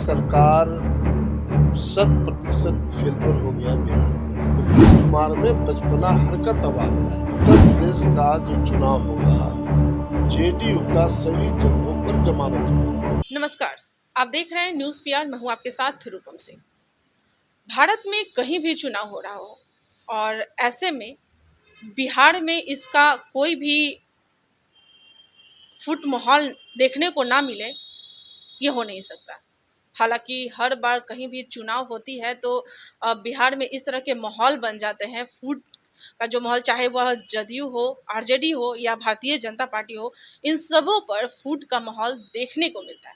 सरकार 100% फेल्योर हो गया बिहार में। नीतीश कुमार में बचपना हरकत अब आ गया है। उत्तर प्रदेश का जो चुनाव होगा, जेडीयू का सभी जगहों पर जमानत होगा। नमस्कार, आप देख रहे हैं न्यूज़ पीआर। मैं हूं आपके साथ रूपम सिंह। भारत में कहीं भी चुनाव हो रहा हो और ऐसे में बिहार में इसका कोई भी फुट माहौल देखने को ना मिले, ये हो नहीं सकता। हालांकि हर बार कहीं भी चुनाव होती है तो बिहार में इस तरह के माहौल बन जाते हैं। फूट का जो माहौल, चाहे वह जदयू हो, आरजेडी हो या भारतीय जनता पार्टी हो, इन सबों पर फूट का माहौल देखने को मिलता है।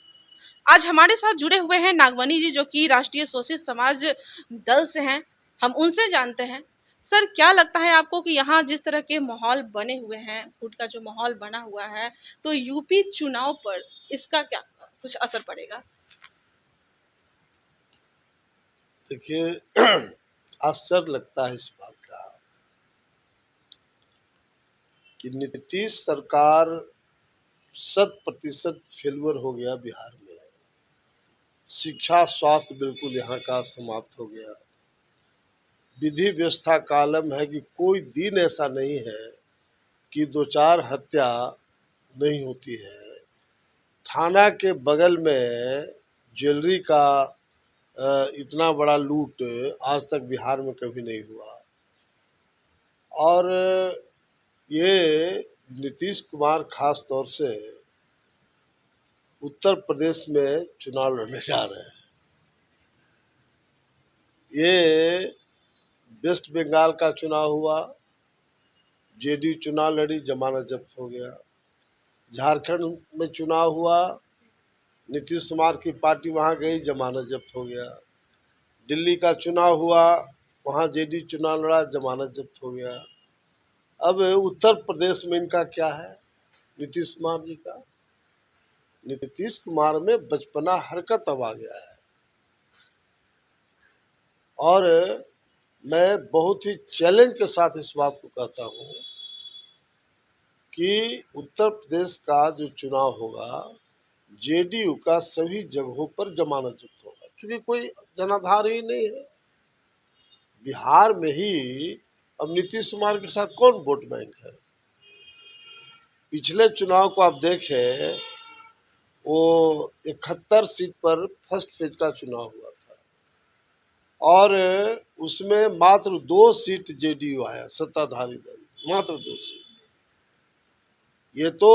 आज हमारे साथ जुड़े हुए हैं नागवानी जी, जो कि राष्ट्रीय शोषित समाज दल से हैं। हम उनसे जानते हैं, सर क्या लगता है आपको कि यहाँ जिस तरह के माहौल बने हुए हैं, फूट का जो माहौल बना हुआ है, तो यूपी चुनाव पर इसका क्या कुछ असर पड़ेगा? देखिए, आश्चर्य लगता है इस बात का कि नीतीश सरकार 100% फेल्योर हो गया बिहार में। शिक्षा स्वास्थ्य बिल्कुल यहाँ का समाप्त हो गया। विधि व्यवस्था का आलम है कि कोई दिन ऐसा नहीं है कि 2-4 हत्या नहीं होती है। थाना के बगल में ज्वेलरी का इतना बड़ा लूट आज तक बिहार में कभी नहीं हुआ। और ये नीतीश कुमार खास तौर से उत्तर प्रदेश में चुनाव लड़ने जा रहे हैं। ये वेस्ट बंगाल का चुनाव हुआ, जेडीयू चुनाव लड़ी, जमानत जब्त हो गया। झारखंड में चुनाव हुआ, नीतीश कुमार की पार्टी वहां गई, जमानत जब्त हो गया। दिल्ली का चुनाव हुआ, वहां जेडीयू चुनाव लड़ा, जमानत जब्त हो गया। अब उत्तर प्रदेश में इनका क्या है, नीतीश कुमार जी का? नीतीश कुमार में बचपना हरकत अब आ गया है। और मैं बहुत ही चैलेंज के साथ इस बात को कहता हूँ कि उत्तर प्रदेश का जो चुनाव होगा, जेडीयू का सभी जगहों पर जमानत जब्त होगा, क्योंकि कोई जनाधार ही नहीं है बिहार में ही। अब नीतीश कुमार के साथ कौन वोट बैंक है? पिछले चुनाव को आप देखें, वो 71 सीट पर फर्स्ट फेज का चुनाव हुआ था और उसमें मात्र 2 सीट जेडीयू आया, सत्ताधारी दल, मात्र 2 सीट। ये तो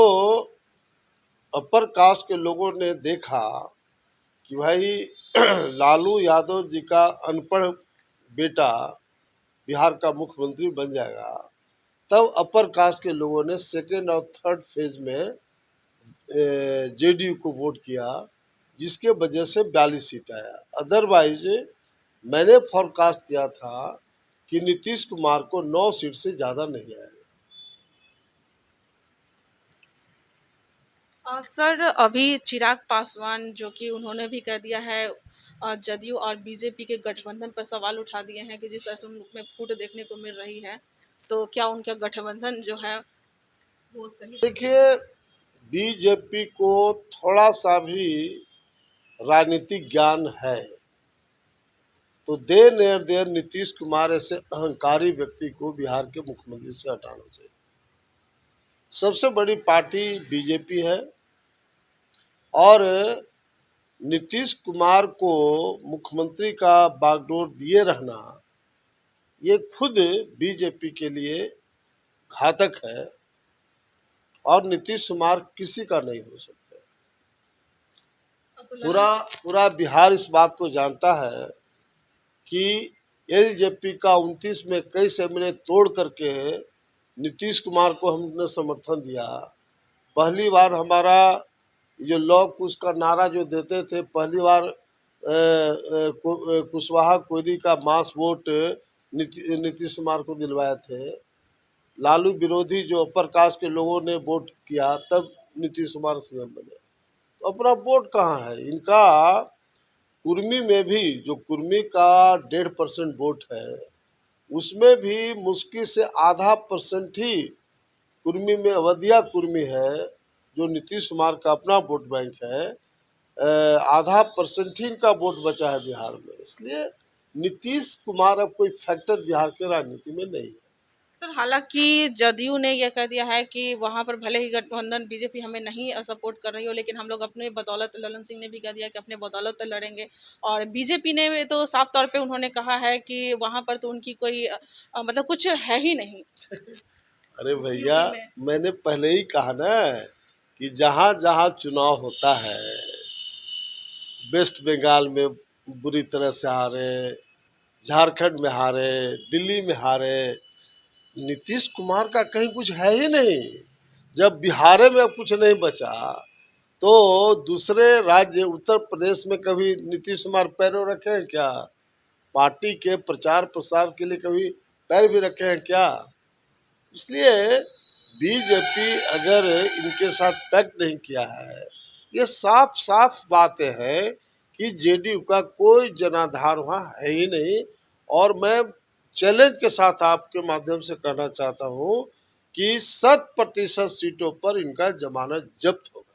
अपर कास्ट के लोगों ने देखा कि भाई लालू यादव जी का अनपढ़ बेटा बिहार का मुख्यमंत्री बन जाएगा, तब अपर कास्ट के लोगों ने सेकेंड और थर्ड फेज में जेडीयू को वोट किया, जिसके वजह से 42 सीट आया। अदरवाइज मैंने फोरकास्ट किया था कि नीतीश कुमार को 9 सीट से ज़्यादा नहीं आएगा। सर, अभी चिराग पासवान जो कि उन्होंने भी कह दिया है, जदयू और बीजेपी के गठबंधन पर सवाल उठा दिए हैं कि जिस तरह से उनमें फूट देखने को मिल रही है, तो क्या उनका गठबंधन जो है वो सही? देखिए, बीजेपी को थोड़ा सा भी राजनीतिक ज्ञान है तो देर न देर नीतीश कुमार ऐसे अहंकारी व्यक्ति को बिहार के मुख्यमंत्री से हटाना चाहिए। सबसे बड़ी पार्टी बीजेपी है और नीतीश कुमार को मुख्यमंत्री का बागडोर दिए रहना, ये खुद बीजेपी के लिए घातक है और नीतीश कुमार किसी का नहीं हो सकता। पूरा बिहार इस बात को जानता है कि एलजेपी का 29 में कई सेमिने तोड़ करके नीतीश कुमार को हमने समर्थन दिया। पहली बार हमारा जो लॉ कुश का नारा जो देते थे, पहली बार कुशवाहा कोयरी का मास वोट नीतीश कुमार को दिलवाए थे। लालू विरोधी जो अपर कास्ट के लोगों ने वोट किया, तब नीतीश कुमार सीएम बने। तो अपना वोट कहाँ है इनका? कुर्मी में भी जो कुर्मी का 1.5% वोट है, उसमें भी मुश्किल से आधा % ही कुर्मी में अवधिया कुर्मी है, जो नीतीश कुमार का अपना वोट बैंक है। आधा परसेंट ही इनका वोट बचा है बिहार में। इसलिए नीतीश कुमार अब कोई फैक्टर बिहार के राजनीति में नहीं है। सर हालांकि जदयू ने यह कह दिया है कि वहां पर भले ही गठबंधन बीजेपी हमें नहीं सपोर्ट कर रही हो, लेकिन हम लोग अपने बदौलत, ललन सिंह ने भी कह दिया कि अपने बदौलत लड़ेंगे। और बीजेपी ने तो साफ तौर पे उन्होंने कहा है कि वहां पर तो उनकी कोई मतलब कुछ है ही नहीं। अरे भैया, यूपी में मैंने पहले ही कहा ना कि जहाँ जहाँ चुनाव होता है, वेस्ट बंगाल में बुरी तरह से हारे, झारखंड में हारे, दिल्ली में हारे, नीतीश कुमार का कहीं कुछ है ही नहीं। जब बिहार में कुछ नहीं बचा तो दूसरे राज्य उत्तर प्रदेश में कभी नीतीश कुमार पैरों रखे हैं क्या? पार्टी के प्रचार प्रसार के लिए कभी पैर भी रखे हैं क्या? इसलिए बीजेपी अगर इनके साथ पैक्ट नहीं किया है, ये साफ साफ बातें हैं कि जेडीयू का कोई जनाधार वहाँ है ही नहीं। और मैं चैलेंज के साथ आपके माध्यम से कहना चाहता हूँ कि 100% सीटों पर इनका जमानत जब्त होगा।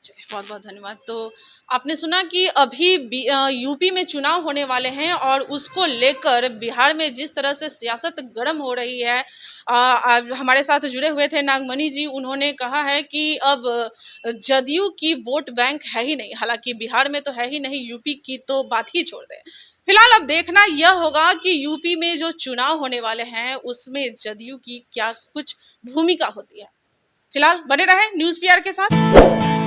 चलिए, बहुत बहुत धन्यवाद। तो आपने सुना कि अभी यूपी में चुनाव होने वाले हैं और उसको लेकर बिहार में जिस तरह से सियासत गर्म हो रही है। आज हमारे साथ जुड़े हुए थे नागमणि जी, उन्होंने कहा है कि अब जदयू की वोट बैंक है ही नहीं। हालांकि बिहार में तो है ही नहीं, यूपी की तो बात ही छोड़ दें। फिलहाल अब देखना यह होगा कि यूपी में जो चुनाव होने वाले हैं उसमें जदयू की क्या कुछ भूमिका होती है। फिलहाल बने रहे न्यूज़ पीआर के साथ।